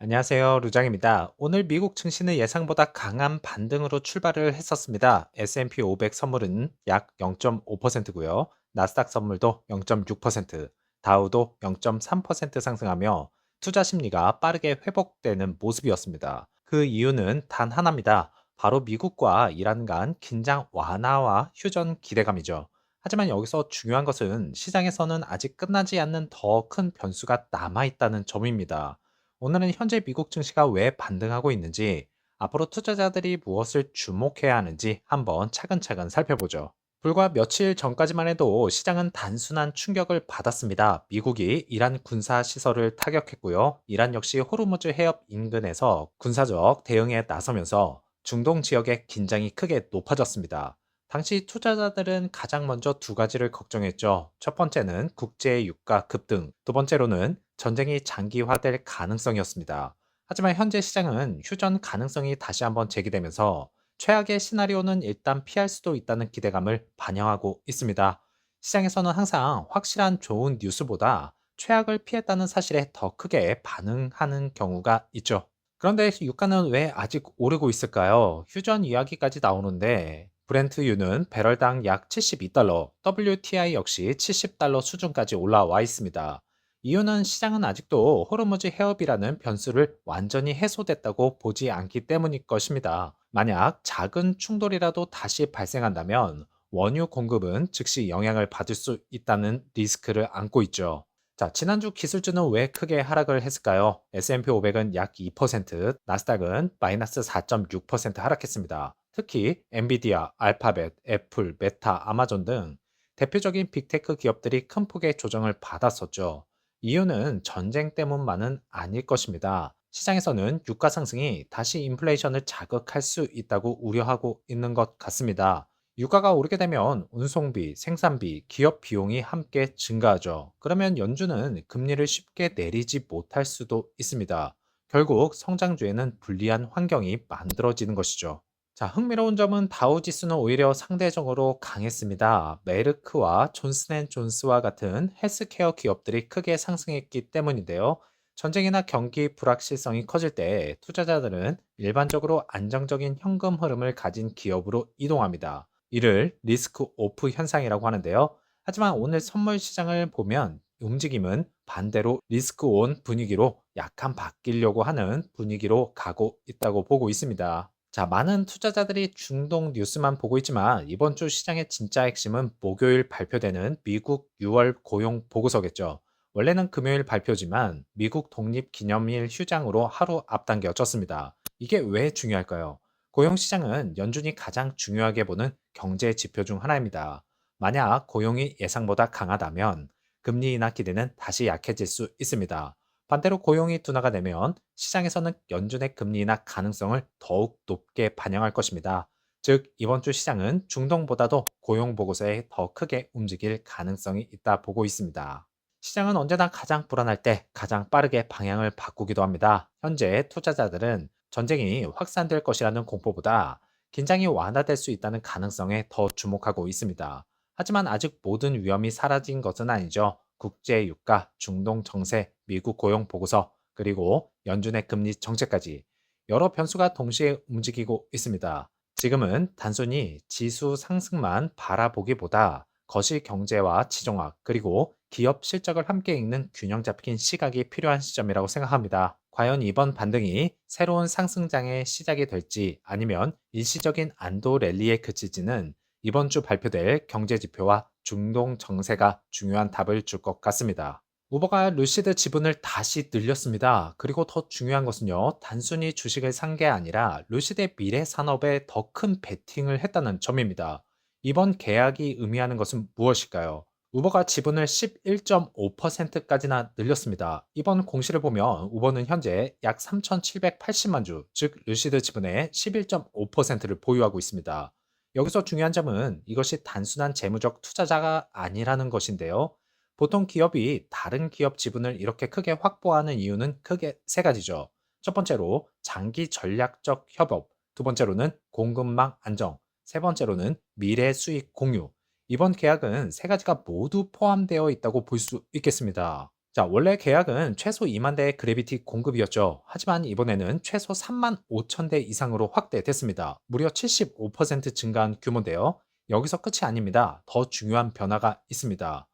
안녕하세요. 루장입니다. 오늘 미국 증시는 예상보다 강한 반등으로 출발을 했었습니다. S&P 500 선물은 약 0.5%고요. 나스닥 선물도 0.6%, 다우도 0.3% 상승하며 투자 심리가 빠르게 회복되는 모습이었습니다. 그 이유는 단 하나입니다. 바로 미국과 이란 간 긴장 완화와 휴전 기대감이죠. 하지만 여기서 중요한 것은 시장에서는 아직 끝나지 않는 더 큰 변수가 남아있다는 점입니다. 오늘은 현재 미국 증시가 왜 반등하고 있는지, 앞으로 투자자들이 무엇을 주목해야 하는지 한번 차근차근 살펴보죠. 불과 며칠 전까지만 해도 시장은 단순한 충격을 받았습니다. 미국이 이란 군사 시설을 타격했고요. 이란 역시 호르무즈 해협 인근에서 군사적 대응에 나서면서 중동 지역의 긴장이 크게 높아졌습니다. 당시 투자자들은 가장 먼저 두 가지를 걱정했죠. 첫 번째는 국제 유가 급등, 두 번째로는 전쟁이 장기화될 가능성이었습니다. 하지만 현재 시장은 휴전 가능성이 다시 한번 제기되면서 최악의 시나리오는 일단 피할 수도 있다는 기대감을 반영하고 있습니다. 시장에서는 항상 확실한 좋은 뉴스보다 최악을 피했다는 사실에 더 크게 반응하는 경우가 있죠. 그런데 유가는 왜 아직 오르고 있을까요? 휴전 이야기까지 나오는데 브렌트유는 배럴당 약 72달러, WTI 역시 70달러 수준까지 올라와 있습니다. 이유는 시장은 아직도 호르무즈 해협이라는 변수를 완전히 해소됐다고 보지 않기 때문일 것입니다. 만약 작은 충돌이라도 다시 발생한다면 원유 공급은 즉시 영향을 받을 수 있다는 리스크를 안고 있죠. 자, 지난주 기술주는 왜 크게 하락을 했을까요? S&P 500은 약 2%, 나스닥은 마이너스 4.6% 하락했습니다. 특히 엔비디아, 알파벳, 애플, 메타, 아마존 등 대표적인 빅테크 기업들이 큰 폭의 조정을 받았었죠. 이유는 전쟁 때문만은 아닐 것입니다. 시장에서는 유가 상승이 다시 인플레이션을 자극할 수 있다고 우려하고 있는 것 같습니다. 유가가 오르게 되면 운송비, 생산비, 기업 비용이 함께 증가하죠. 그러면 연준은 금리를 쉽게 내리지 못할 수도 있습니다. 결국 성장주에는 불리한 환경이 만들어지는 것이죠. 자, 흥미로운 점은 다우 지수는 오히려 상대적으로 강했습니다. 메르크와 존슨앤존스와 같은 헬스케어 기업들이 크게 상승했기 때문인데요. 전쟁이나 경기 불확실성이 커질 때 투자자들은 일반적으로 안정적인 현금 흐름을 가진 기업으로 이동합니다. 이를 리스크 오프 현상이라고 하는데요. 하지만 오늘 선물 시장을 보면 움직임은 반대로 리스크 온 분위기로 약간 바뀌려고 하는 분위기로 가고 있다고 보고 있습니다. 자, 많은 투자자들이 중동 뉴스만 보고 있지만 이번 주 시장의 진짜 핵심은 목요일 발표되는 미국 6월 고용 보고서겠죠. 원래는 금요일 발표지만 미국 독립기념일 휴장으로 하루 앞당겨졌습니다. 이게 왜 중요할까요? 고용 시장은 연준이 가장 중요하게 보는 경제 지표 중 하나입니다. 만약 고용이 예상보다 강하다면 금리 인하 기대는 다시 약해질 수 있습니다. 반대로 고용이 둔화가 되면 시장에서는 연준의 금리 인하 가능성을 더욱 높게 반영할 것입니다. 즉, 이번 주 시장은 중동보다도 고용 보고서에 더 크게 움직일 가능성이 있다 보고 있습니다. 시장은 언제나 가장 불안할 때 가장 빠르게 방향을 바꾸기도 합니다. 현재 투자자들은 전쟁이 확산될 것이라는 공포보다 긴장이 완화될 수 있다는 가능성에 더 주목하고 있습니다. 하지만 아직 모든 위험이 사라진 것은 아니죠. 국제 유가, 중동 정세, 미국 고용 보고서, 그리고 연준의 금리 정책까지 여러 변수가 동시에 움직이고 있습니다. 지금은 단순히 지수 상승만 바라보기보다 거시 경제와 지정학, 그리고 기업 실적을 함께 읽는 균형 잡힌 시각이 필요한 시점이라고 생각합니다. 과연 이번 반등이 새로운 상승장의 시작이 될지 아니면 일시적인 안도 랠리에 그칠지는 이번 주 발표될 경제 지표와 중동 정세가 중요한 답을 줄 것 같습니다. 우버가 루시드 지분을 다시 늘렸습니다. 그리고 더 중요한 것은요, 단순히 주식을 산 게 아니라 루시드의 미래 산업에 더 큰 베팅을 했다는 점입니다. 이번 계약이 의미하는 것은 무엇일까요? 우버가 지분을 11.5%까지나 늘렸습니다. 이번 공시를 보면 우버는 현재 약 3,780만 주, 즉 루시드 지분의 11.5%를 보유하고 있습니다. 여기서 중요한 점은 이것이 단순한 재무적 투자자가 아니라는 것인데요. 보통 기업이 다른 기업 지분을 이렇게 크게 확보하는 이유는 크게 세 가지죠. 첫 번째로 장기 전략적 협업, 두 번째로는 공급망 안정, 세 번째로는 미래 수익 공유. 이번 계약은 세 가지가 모두 포함되어 있다고 볼 수 있겠습니다. 자, 원래 계약은 최소 2만 대의 그래비티 공급이었죠. 하지만 이번에는 최소 3만 5천 대 이상으로 확대됐습니다. 무려 75% 증가한 규모인데요. 여기서 끝이 아닙니다. 더 중요한 변화가 있습니다.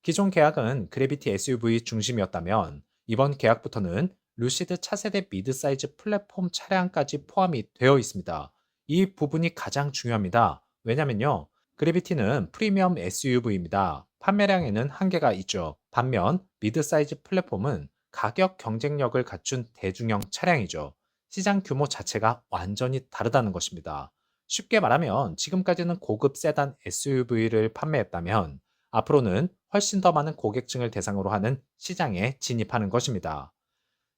기존 계약은 그래비티 SUV 중심이었다면 이번 계약부터는 루시드 차세대 미드사이즈 플랫폼 차량까지 포함이 되어 있습니다. 이 부분이 가장 중요합니다. 왜냐면요. 그래비티는 프리미엄 SUV입니다. 판매량에는 한계가 있죠. 반면 미드사이즈 플랫폼은 가격 경쟁력을 갖춘 대중형 차량이죠. 시장 규모 자체가 완전히 다르다는 것입니다. 쉽게 말하면 지금까지는 고급 세단 SUV를 판매했다면 앞으로는 훨씬 더 많은 고객층을 대상으로 하는 시장에 진입하는 것입니다.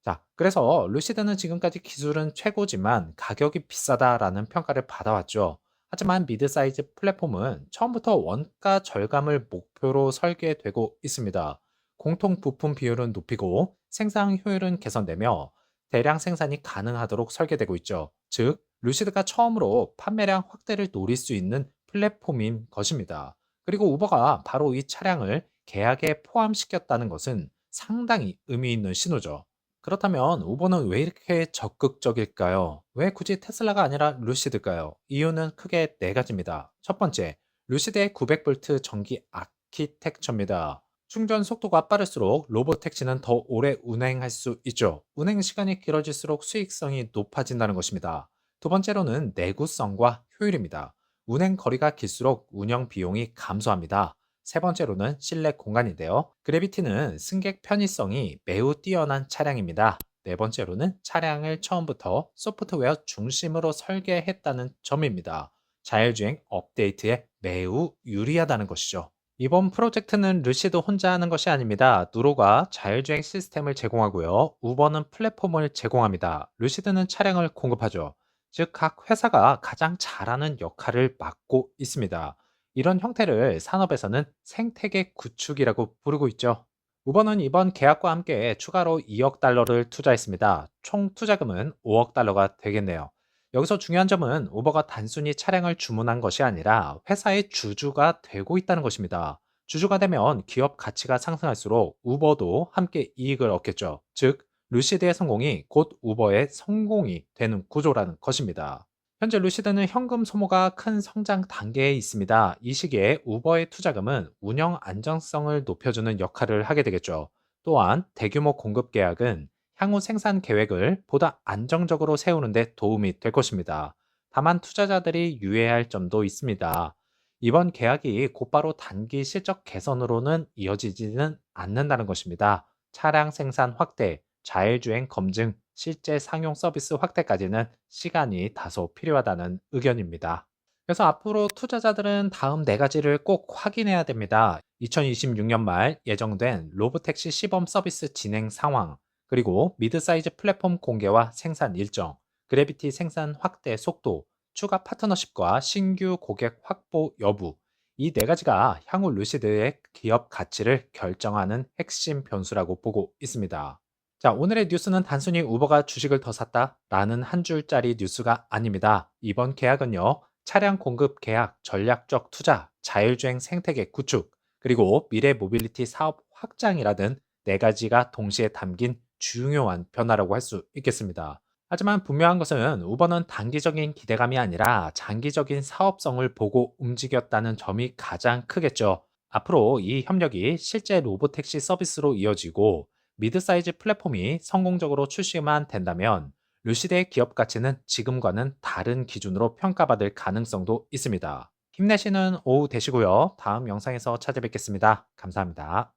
자, 그래서 루시드는 지금까지 기술은 최고지만 가격이 비싸다라는 평가를 받아왔죠. 하지만 미드 사이즈 플랫폼은 처음부터 원가 절감을 목표로 설계되고 있습니다. 공통 부품 비율은 높이고 생산 효율은 개선되며 대량 생산이 가능하도록 설계되고 있죠. 즉, 루시드가 처음으로 판매량 확대를 노릴 수 있는 플랫폼인 것입니다. 그리고 우버가 바로 이 차량을 계약에 포함시켰다는 것은 상당히 의미 있는 신호죠. 그렇다면 우버는 왜 이렇게 적극적일까요? 왜 굳이 테슬라가 아니라 루시드일까요? 이유는 크게 네 가지입니다. 첫 번째, 루시드의 900V 전기 아키텍처입니다. 충전 속도가 빠를수록 로봇 택시는 더 오래 운행할 수 있죠. 운행 시간이 길어질수록 수익성이 높아진다는 것입니다. 두 번째로는 내구성과 효율입니다. 운행 거리가 길수록 운영 비용이 감소합니다. 세 번째로는 실내 공간인데요. 그래비티는 승객 편의성이 매우 뛰어난 차량입니다. 네 번째로는 차량을 처음부터 소프트웨어 중심으로 설계했다는 점입니다. 자율주행 업데이트에 매우 유리하다는 것이죠. 이번 프로젝트는 루시드 혼자 하는 것이 아닙니다. 누로가 자율주행 시스템을 제공하고요. 우버는 플랫폼을 제공합니다. 루시드는 차량을 공급하죠. 즉, 각 회사가 가장 잘하는 역할을 맡고 있습니다. 이런 형태를 산업에서는 생태계 구축이라고 부르고 있죠. 우버는 이번 계약과 함께 추가로 2억 달러를 투자했습니다. 총 투자금은 5억 달러가 되겠네요. 여기서 중요한 점은 우버가 단순히 차량을 주문한 것이 아니라 회사의 주주가 되고 있다는 것입니다. 주주가 되면 기업 가치가 상승할수록 우버도 함께 이익을 얻겠죠. 즉, 루시드의 성공이 곧 우버의 성공이 되는 구조라는 것입니다. 현재 루시드는 현금 소모가 큰 성장 단계에 있습니다. 이 시기에 우버의 투자금은 운영 안정성을 높여주는 역할을 하게 되겠죠. 또한 대규모 공급 계약은 향후 생산 계획을 보다 안정적으로 세우는 데 도움이 될 것입니다. 다만 투자자들이 유의할 점도 있습니다. 이번 계약이 곧바로 단기 실적 개선으로는 이어지지는 않는다는 것입니다. 차량 생산 확대, 자율주행 검증, 실제 상용 서비스 확대까지는 시간이 다소 필요하다는 의견입니다. 그래서 앞으로 투자자들은 다음 네 가지를 꼭 확인해야 됩니다. 2026년 말 예정된 로보택시 시범 서비스 진행 상황, 그리고 미드사이즈 플랫폼 공개와 생산 일정, 그래비티 생산 확대 속도, 추가 파트너십과 신규 고객 확보 여부, 이 네 가지가 향후 루시드의 기업 가치를 결정하는 핵심 변수라고 보고 있습니다. 자, 오늘의 뉴스는 단순히 우버가 주식을 더 샀다라는 한 줄짜리 뉴스가 아닙니다. 이번 계약은요, 차량 공급 계약, 전략적 투자, 자율주행 생태계 구축, 그리고 미래 모빌리티 사업 확장이라는 네 가지가 동시에 담긴 중요한 변화라고 할 수 있겠습니다. 하지만 분명한 것은 우버는 단기적인 기대감이 아니라 장기적인 사업성을 보고 움직였다는 점이 가장 크겠죠. 앞으로 이 협력이 실제 로보택시 서비스로 이어지고 미드사이즈 플랫폼이 성공적으로 출시만 된다면 루시드의 기업 가치는 지금과는 다른 기준으로 평가받을 가능성도 있습니다. 힘내시는 오후 되시고요. 다음 영상에서 찾아뵙겠습니다. 감사합니다.